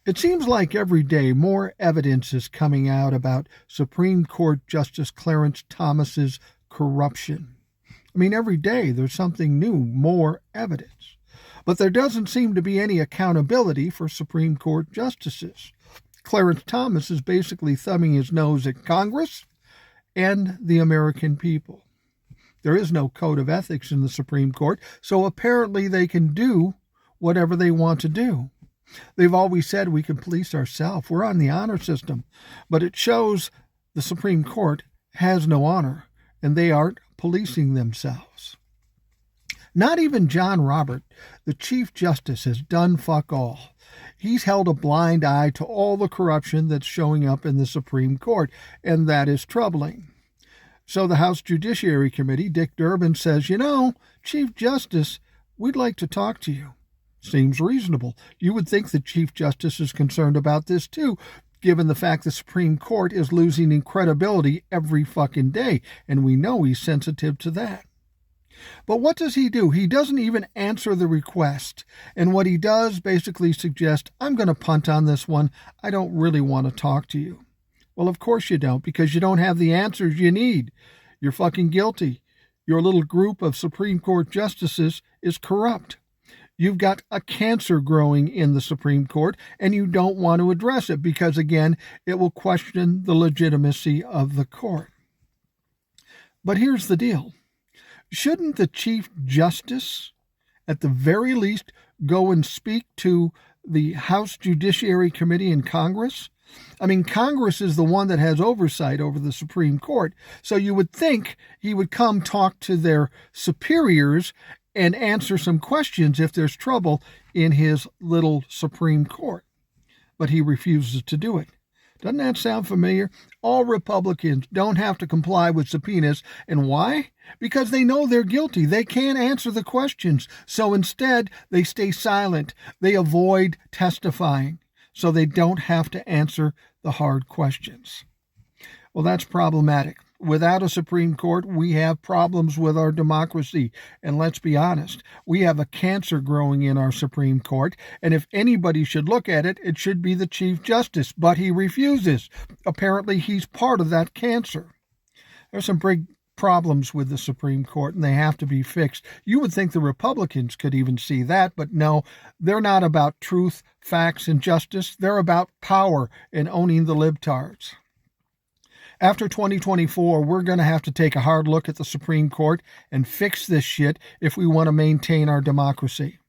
It seems like every day more evidence is coming out about Supreme Court Justice Clarence Thomas's corruption. I mean, every day there's something new, more evidence. But there doesn't seem to be any accountability for Supreme Court justices. Clarence Thomas is basically thumbing his nose at Congress and the American people. There is no code of ethics in the Supreme Court, so apparently they can do whatever they want to do. They've always said we can police ourselves. We're on the honor system. But it shows the Supreme Court has no honor, and they aren't policing themselves. Not even John Roberts, the Chief Justice, has done fuck all. He's held a blind eye to all the corruption that's showing up in the Supreme Court, and that is troubling. So the House Judiciary Committee, Dick Durbin, says, Chief Justice, we'd like to talk to you. Seems reasonable. You would think the Chief Justice is concerned about this too, given the fact the Supreme Court is losing in credibility every fucking day, and we know he's sensitive to that. But what does he do? He doesn't even answer the request. And what he does basically suggests, I'm going to punt on this one. I don't really want to talk to you. Well, of course you don't, because you don't have the answers you need. You're fucking guilty. Your little group of Supreme Court justices is corrupt. You've got a cancer growing in the Supreme Court, and you don't want to address it because, again, it will question the legitimacy of the court. But here's the deal. Shouldn't the Chief Justice, at the very least, go and speak to the House Judiciary Committee in Congress? I mean, Congress is the one that has oversight over the Supreme Court, so you would think he would come talk to their superiors and answer some questions if there's trouble in his little Supreme Court. But he refuses to do it. Doesn't that sound familiar? All Republicans don't have to comply with subpoenas. And why? Because they know they're guilty. They can't answer the questions. So instead, they stay silent. They avoid testifying so they don't have to answer the hard questions. Well, that's problematic. Without a Supreme Court, we have problems with our democracy. And let's be honest, we have a cancer growing in our Supreme Court. And if anybody should look at it, it should be the Chief Justice. But he refuses. Apparently, he's part of that cancer. There's some big problems with the Supreme Court, and they have to be fixed. You would think the Republicans could even see that, but no, they're not about truth, facts, and justice. They're about power and owning the libtards. After 2024, we're going to have to take a hard look at the Supreme Court and fix this shit if we want to maintain our democracy.